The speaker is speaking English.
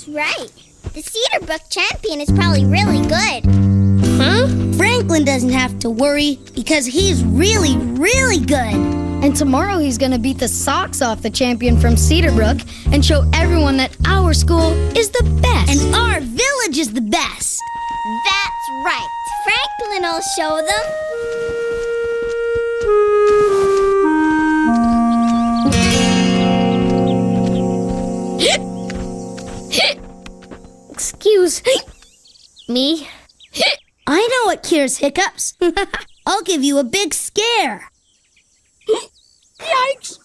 That's right. The Cedarbrook champion is probably really good. Huh? Franklin doesn't have to worry because he's really, really good. And tomorrow he's gonna beat the socks off the champion from Cedarbrook and show everyone that our school is the best. And our village is the best. That's right. Franklin will show them. Excuse me. I know what cures hiccups. I'll give you a big scare. Yikes!